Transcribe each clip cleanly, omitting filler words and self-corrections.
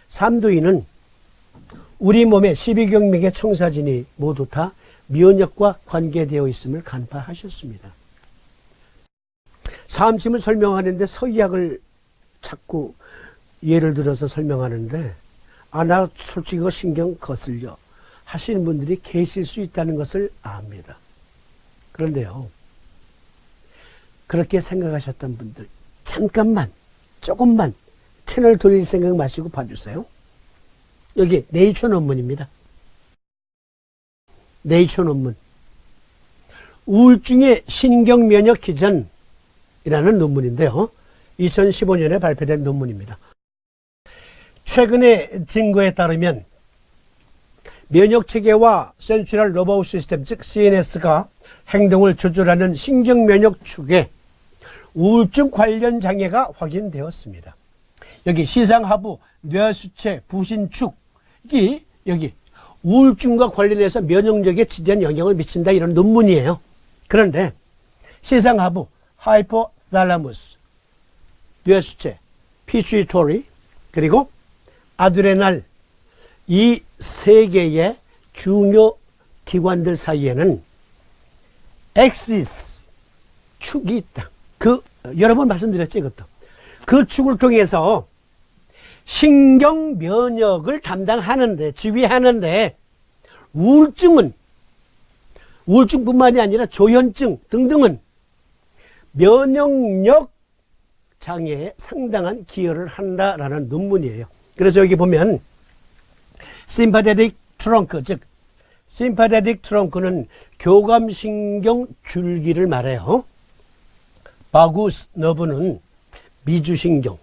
삼두인은 우리 몸의 12경맥의 청사진이 모두 다 면역과 관계되어 있음을 간파하셨습니다. 사암침을 설명하는데 서의학을 자꾸 예를 들어서 설명하는데 나 솔직히 그거 신경 거슬려 하시는 분들이 계실 수 있다는 것을 압니다. 그런데요, 그렇게 생각하셨던 분들 잠깐만 조금만 채널 돌릴 생각 마시고 봐주세요. 여기 네이처 논문입니다. 네이처 논문. 우울증의 신경면역 기전이라는 논문인데요. 2015년에 발표된 논문입니다. 최근의 증거에 따르면 면역체계와 센트럴 너버스 시스템, 즉 CNS가 행동을 조절하는 신경면역 축에 우울증 관련 장애가 확인되었습니다. 여기 시상하부, 뇌하수체, 부신축이 여기 우울증과 관련해서 면역력에 지대한 영향을 미친다 이런 논문이에요. 그런데 시상하부, 하이포탈라무스, 뇌하수체, 피추이토리, 그리고 아드레날 이 세 개의 중요 기관들 사이에는 엑시스 축이 있다. 여러 번 말씀드렸죠, 이것도. 그 축을 통해서 신경 면역을 담당하는데, 지휘하는데, 우울증뿐만이 아니라 조현증 등등은 면역력 장애에 상당한 기여를 한다라는 논문이에요. 그래서 여기 보면 심파데틱 트렁크, 즉 심파데틱 트렁크는 교감신경 줄기를 말해요. 바구스 너브는 미주신경,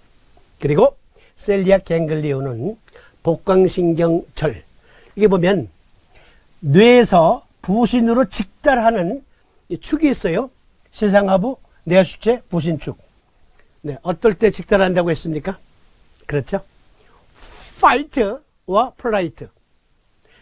그리고 셀리악 갱글리온은 복강신경철. 이게 보면 뇌에서 부신으로 직달하는 축이 있어요. 시상하부, 뇌하수체, 부신축. 네, 어떨 때 직달한다고 했습니까? 그렇죠? 파이트와 플라이트.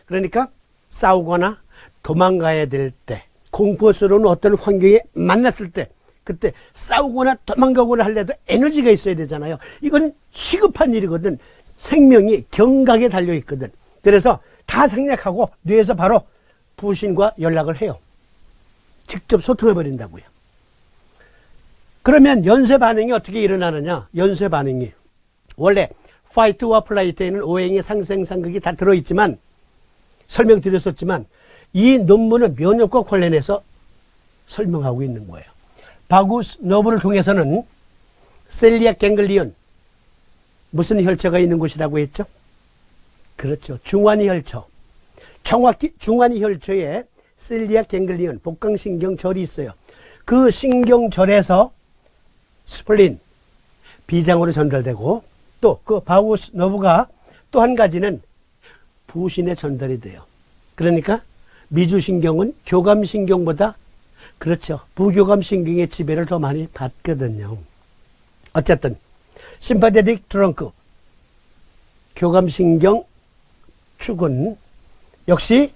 그러니까 싸우거나 도망가야 될 때, 공포스러운 어떤 환경에 만났을 때, 그때 싸우거나 도망가거나 하려도 에너지가 있어야 되잖아요. 이건 시급한 일이거든. 생명이 경각에 달려 있거든. 그래서 다 생략하고 뇌에서 바로 부신과 연락을 해요. 직접 소통해 버린다고요. 그러면 연쇄 반응이 어떻게 일어나느냐? 연쇄 반응이 원래 파이트와 플라이트에는 오행의 상생상극이 다 들어있지만 설명드렸었지만 이 논문은 면역과 관련해서 설명하고 있는 거예요. 바구스 너브를 통해서는 셀리악 갱글리온, 무슨 혈처가 있는 곳이라고 했죠? 그렇죠. 중환이 혈처. 정확히 중환이 혈처에 셀리악 갱글리온, 복강신경절이 있어요. 그 신경절에서 스플린, 비장으로 전달되고 또 그 바구스 너브가 또 한 가지는 부신에 전달이 돼요. 그러니까 미주신경은 교감신경보다 그렇죠. 부교감신경의 지배를 더 많이 받거든요. 어쨌든 심파데틱 트렁크, 교감신경 축은 역시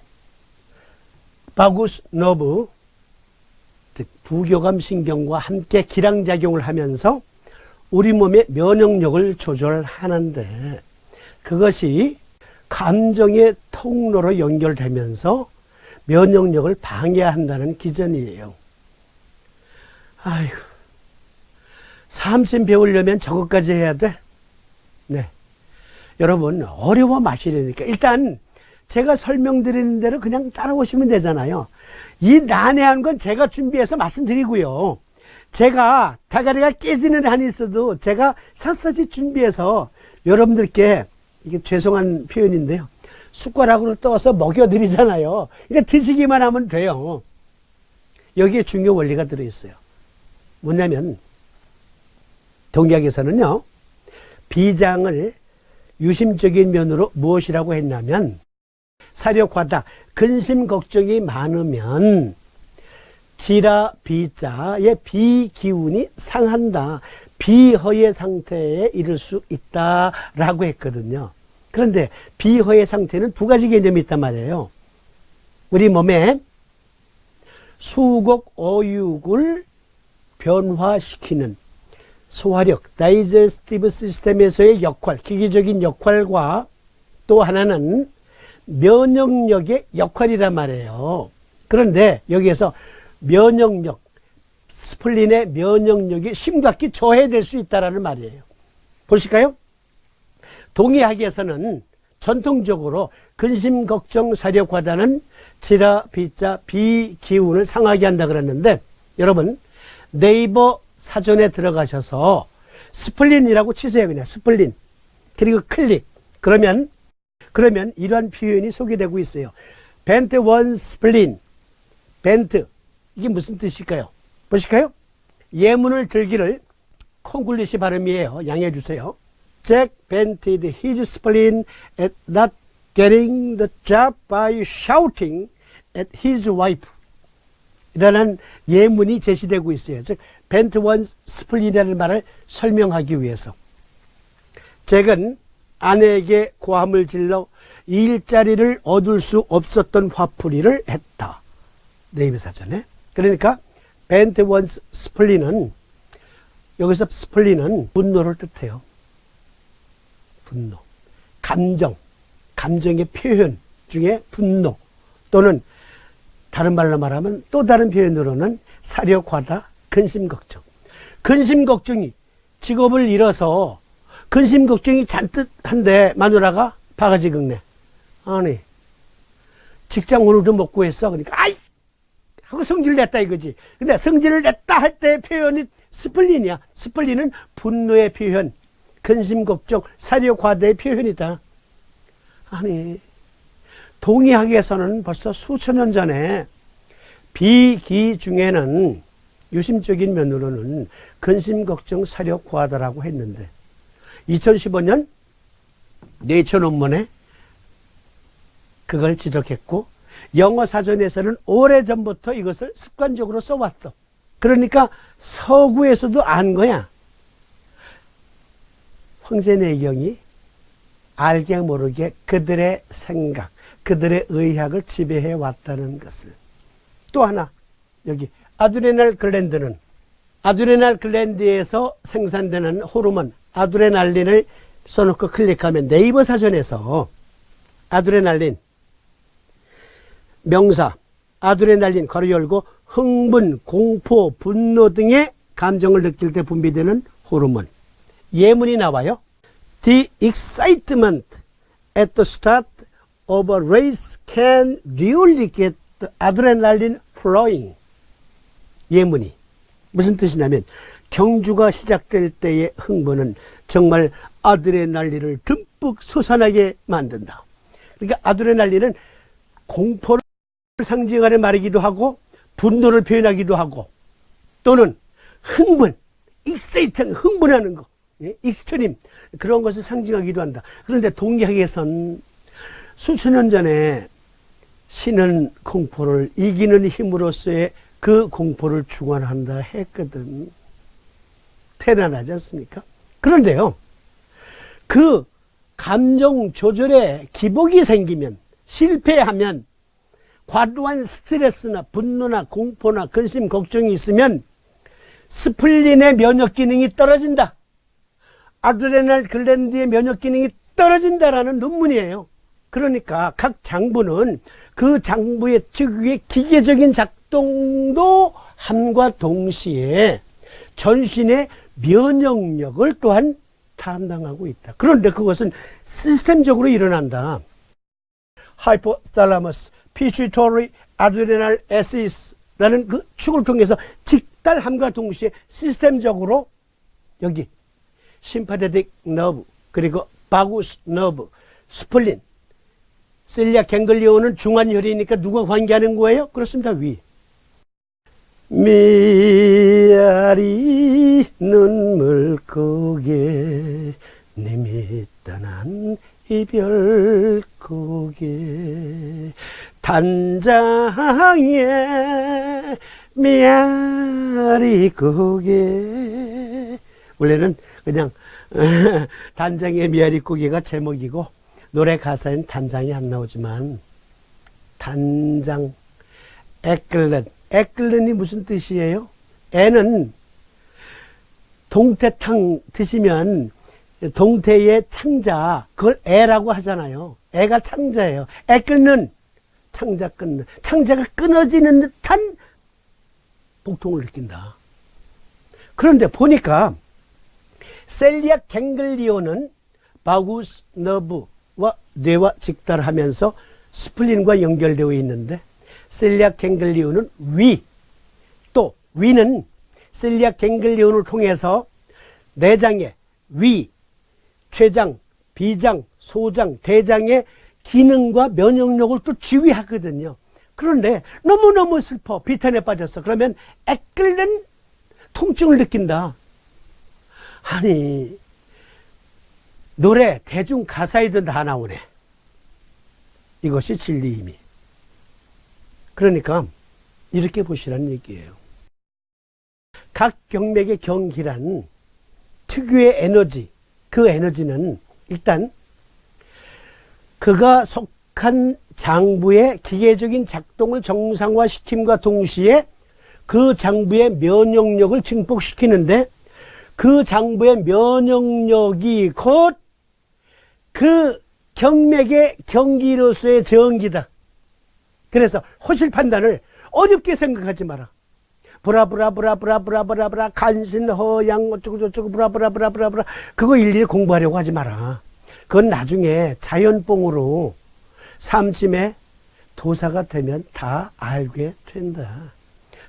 바구스 너브, 즉 부교감신경과 함께 기량작용을 하면서 우리 몸의 면역력을 조절하는데 그것이 감정의 통로로 연결되면서 면역력을 방해한다는 기전이에요. 아이고, 사암침 배우려면 저것까지 해야 돼? 네. 여러분, 어려워 마시려니까. 일단, 제가 설명드리는 대로 그냥 따라오시면 되잖아요. 이 난해한 건 제가 준비해서 말씀드리고요. 제가 다가리가 깨지는 한이 있어도 제가 샅샅이 준비해서 여러분들께 이게 죄송한 표현인데요. 숟가락으로 떠서 먹여드리잖아요. 그러니까 드시기만 하면 돼요. 여기에 중요 원리가 들어있어요. 뭐냐면 동약에서는요. 비장을 유심적인 면으로 무엇이라고 했냐면 사력과다 근심 걱정이 많으면 지라 비자의 비기운이 상한다. 비허의 상태에 이를 수 있다라고 했거든요. 그런데 비허의 상태는 두 가지 개념이 있단 말이에요. 우리 몸에 수곡 어육을 변화시키는 소화력, 다이제스티브 시스템에서의 역할, 기계적인 역할과 또 하나는 면역력의 역할이란 말이에요. 그런데 여기에서 면역력, 스플린의 면역력이 심각히 저해될 수 있다는 말이에요. 보실까요? 동의학에서는 전통적으로 근심, 걱정, 사려, 과다는 지라, 비자, 비기운을 상하게 한다 그랬는데 여러분 네이버 사전에 들어가셔서 스플린이라고 치세요. 그냥 스플린. 그리고 클릭. 그러면 이러한 표현이 소개되고 있어요. 벤트 원 스플린. 벤트. 이게 무슨 뜻일까요? 보실까요? 예문을 들기를 콩글리시 발음이에요. 양해해 주세요. Jack vented his spleen at not getting the job by shouting at his wife. 이라는 예문이 제시되고 있어요. 즉, 벤트 원 스플린이라는 말을 설명하기 위해서. 잭은 아내에게 고함을 질러 일자리를 얻을 수 없었던 화풀이를 했다. 네이버 사전에. 그러니까 벤트 원 스플린은 여기서 스플린은 분노를 뜻해요. 분노. 감정의 표현 중에 분노 또는 다른 말로 말하면 또 다른 표현으로는 사려, 과다, 근심, 걱정. 근심, 걱정이 직업을 잃어서 근심, 걱정이 잔뜩 한데 마누라가 바가지 긁네. 아니 직장 오늘도 못 구했어. 그러니까 아이 하고 성질을 냈다 이거지. 근데 성질을 냈다 할 때의 표현이 스플린이야. 스플린은 분노의 표현, 근심, 걱정, 사려, 과다의 표현이다. 아니 동의학에서는 벌써 수천 년 전에 비기 중에는 유심적인 면으로는 근심, 걱정, 사려, 과다라고 했는데 2015년 네이처 논문에 그걸 지적했고 영어 사전에서는 오래전부터 이것을 습관적으로 써왔어. 그러니까 서구에서도 안 거야. 황제내경이 알게 모르게 그들의 생각, 그들의 의학을 지배해 왔다는 것을. 또 하나 여기 아드레날 글랜드는 아드레날 글랜드에서 생산되는 호르몬 아드레날린을 써놓고 클릭하면 네이버 사전에서 아드레날린 명사 아드레날린 가로 열고 흥분, 공포, 분노 등의 감정을 느낄 때 분비되는 호르몬 예문이 나와요. The excitement at the start of a race can really get the adrenaline flowing. 예문이 무슨 뜻이냐면 경주가 시작될 때의 흥분은 정말 아드레날린을 듬뿍 솟아나게 만든다. 그러니까 아드레날린은 공포를 상징하는 말이기도 하고 분노를 표현하기도 하고 또는 흥분, 익사이팅, 흥분하는 거, 익스트림 그런 것을 상징하기도 한다. 그런데 동의학에선 수천 년 전에 신은 공포를 이기는 힘으로써의 그 공포를 중환한다 했거든. 대단하지 않습니까? 그런데요, 그 감정 조절에 기복이 생기면 실패하면 과도한 스트레스나 분노나 공포나 근심, 걱정이 있으면 스플린의 면역 기능이 떨어진다. 아드레날 글랜드의 면역 기능이 떨어진다라는 논문이에요. 그러니까 각 장부는 그 장부의 특유의 기계적인 작동도 함과 동시에 전신의 면역력을 또한 담당하고 있다. 그런데 그것은 시스템적으로 일어난다. 하이포탈라머스, 피추이터리, 아드레날 에시스라는 그 축을 통해서 직달함과 동시에 시스템적으로 여기 심파테틱 너브 그리고 바구스 너브, 스플린, 실리아 갱글리온은 중환혈이니까 누가 관계하는 거예요? 그렇습니다. 위. 미아리 눈물 고개 님이 떠난 이별 고개 단장의 미아리 고개. 원래는 그냥 단장의 미아리 고개가 제목이고 노래 가사엔 단장이 안 나오지만 단장 에클렌. 에클렌이 무슨 뜻이에요? 에는 동태탕 드시면 동태의 창자, 그걸 애라고 하잖아요. 애가 창자예요. 애 끊는, 창자 끊는. 창자가 끊어지는 듯한 복통을 느낀다. 그런데 보니까 셀리악 갱글리온은 바구스 너브와 뇌와 직달하면서 스플린과 연결되어 있는데, 셀리악 갱글리온은 위, 또 위는 셀리악 갱글리온을 통해서 내장의 위, 췌장, 비장, 소장, 대장의 기능과 면역력을 또 지휘하거든요. 그런데 너무너무 슬퍼. 비탄에 빠졌어. 그러면 애끓는 통증을 느낀다. 아니, 노래, 대중 가사에도 다 나오네. 이것이 진리임이. 그러니까 이렇게 보시라는 얘기예요. 각 경맥의 경기란 특유의 에너지, 그 에너지는 일단 그가 속한 장부의 기계적인 작동을 정상화시킴과 동시에 그 장부의 면역력을 증폭시키는데, 그 장부의 면역력이 곧 그 경맥의 경기로서의 전기다. 그래서 호실 판단을 어렵게 생각하지 마라. 브라브라브라브라브라브라 간신 허양 어쩌고저쩌고 브라브라브라브라 그거 일일이 공부하려고 하지 마라. 그건 나중에 자연뽕으로 삼심의 도사가 되면 다 알게 된다.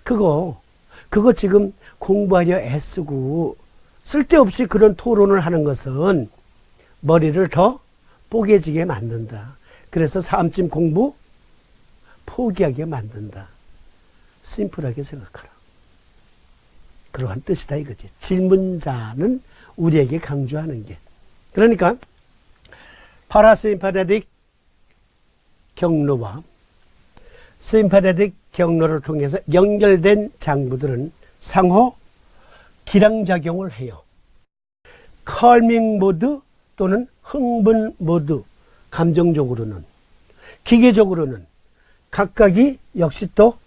그거 지금 공부하려 애쓰고 쓸데없이 그런 토론을 하는 것은 머리를 더 뽀개지게 만든다. 그래서 삼심 공부 포기하게 만든다. 심플하게 생각하라. 그러한 뜻이다 이거지. 질문자는 우리에게 강조하는 게. 그러니까 파라심파데틱 경로와 심파데틱 경로를 통해서 연결된 장부들은 상호 기량작용을 해요. 컬밍 모드 또는 흥분 모드, 감정적으로는, 기계적으로는 각각이 역시 또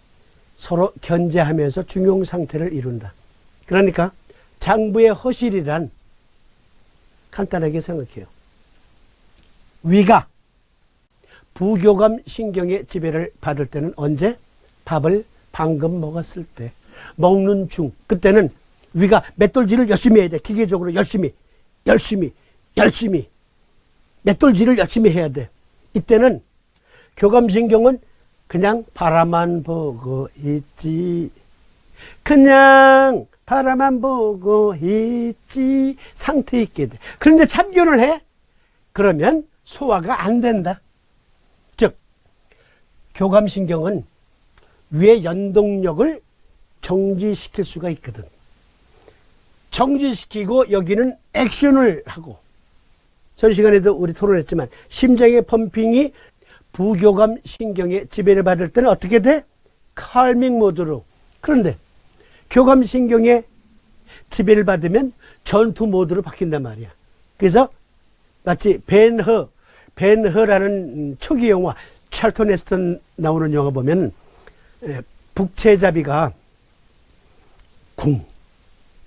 서로 견제하면서 중용 상태를 이룬다. 그러니까 장부의 허실이란 간단하게 생각해요. 위가 부교감 신경의 지배를 받을 때는 언제? 밥을 방금 먹었을 때, 먹는 중. 그때는 위가 맷돌질을 열심히 해야 돼. 기계적으로 열심히 맷돌질을 열심히 해야 돼. 이때는 교감신경은 그냥 바라만 보고 있지. 그냥 바라만 보고 있지. 상태 있게 돼. 그런데 참견을 해? 그러면 소화가 안 된다. 즉, 교감신경은 위의 연동력을 정지시킬 수가 있거든. 정지시키고 여기는 액션을 하고, 전 시간에도 우리 토론했지만 심장의 펌핑이 부교감 신경의 지배를 받을 때는 어떻게 돼? 칼밍 모드로. 그런데 교감 신경의 지배를 받으면 전투 모드로 바뀐단 말이야. 그래서 마치 벤허라는 초기 영화, 찰턴 헤스턴 나오는 영화 보면 북채잡이가 쿵,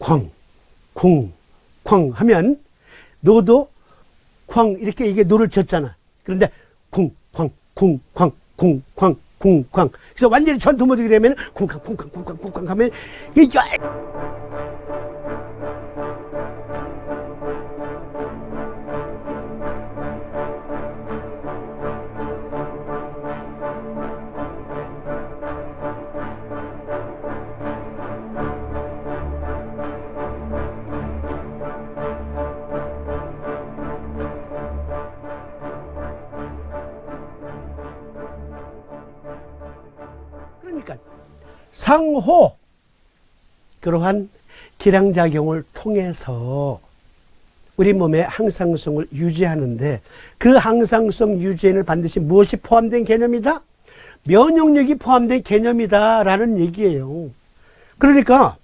쾅, 쿵, 쾅 하면 노도 쾅 이렇게 이게 노를 쳤잖아. 그런데 쿵, 쾅, 쿵, 쾅, 쿵, 쾅, 쿵, 쾅. 그래서 완전히 전투 모드가 되면 쿵쾅, 쿵쾅, 쿵쾅, 쿵쾅 하면 이게 그러니까 상호 그러한 기량작용을 통해서 우리 몸의 항상성을 유지하는데, 그 항상성 유지에는 반드시 무엇이 포함된 개념이다? 면역력이 포함된 개념이다 라는 얘기예요. 그러니까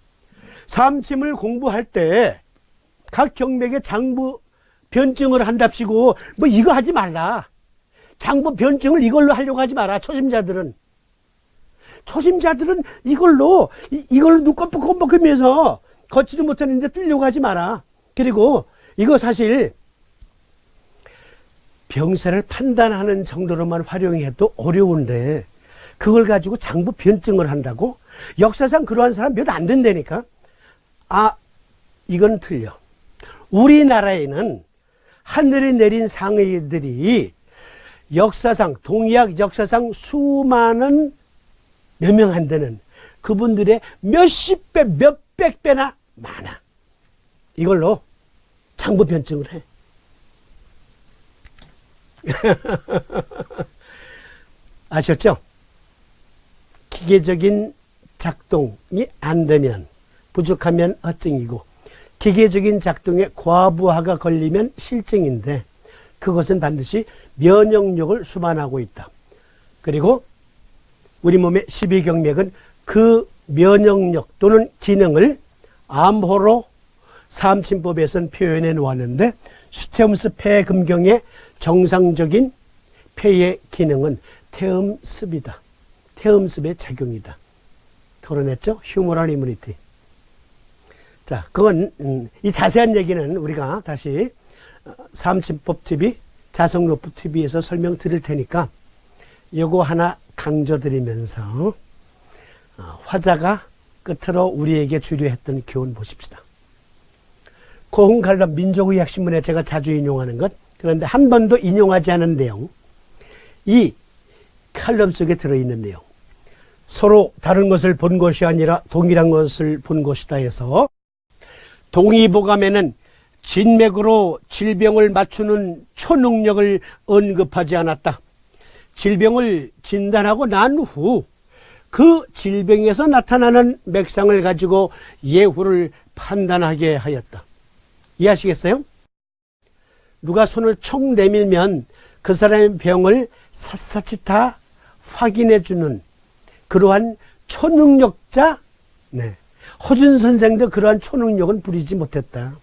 삼심을 공부할 때 각 경맥의 장부 변증을 한답시고 뭐 이거 하지 말라. 장부 변증을 이걸로 하려고 하지 마라. 초심자들은 이걸로 눈 껌뻑껌뻑하면서 걷지도 못하는데 뛰려고 하지 마라. 그리고 이거 사실 병세를 판단하는 정도로만 활용해도 어려운데 그걸 가지고 장부 변증을 한다고? 역사상 그러한 사람 몇 안 된다니까. 아, 이건 틀려. 우리나라에는 하늘이 내린 상의들이 역사상, 동의학 역사상 수많은 몇 명 안 되는 그분들의 몇십 배, 몇백 배나 많아. 이걸로 장부 변증을 해. 아셨죠? 기계적인 작동이 안 되면, 부족하면 어증이고, 기계적인 작동에 과부하가 걸리면 실증인데, 그것은 반드시 면역력을 수반하고 있다. 그리고 우리 몸의 12경맥은 그 면역력 또는 기능을 암호로 삼침법에서는 표현해 놓았는데, 스테움스 폐금경의 정상적인 폐의 기능은 태음습이다. 태음습의 작용이다. 토론했죠? 휴머럴 이뮤니티. 자, 그건 이 자세한 얘기는 우리가 다시 삼침법 TV, 자성로프 TV에서 설명드릴 테니까 요거 하나 강조드리면서 화자가 끝으로 우리에게 주려했던 교훈 보십시다. 고흥 칼럼 민족의학신문에 제가 자주 인용하는 것, 그런데 한 번도 인용하지 않은 내용, 이 칼럼 속에 들어있는 내용, 서로 다른 것을 본 것이 아니라 동일한 것을 본 것이다 해서 동의보감에는 진맥으로 질병을 맞추는 초능력을 언급하지 않았다. 질병을 진단하고 난 후 그 질병에서 나타나는 맥상을 가지고 예후를 판단하게 하였다. 이해하시겠어요? 누가 손을 총 내밀면 그 사람의 병을 샅샅이 다 확인해 주는 그러한 초능력자, 네. 허준 선생도 그러한 초능력은 부리지 못했다.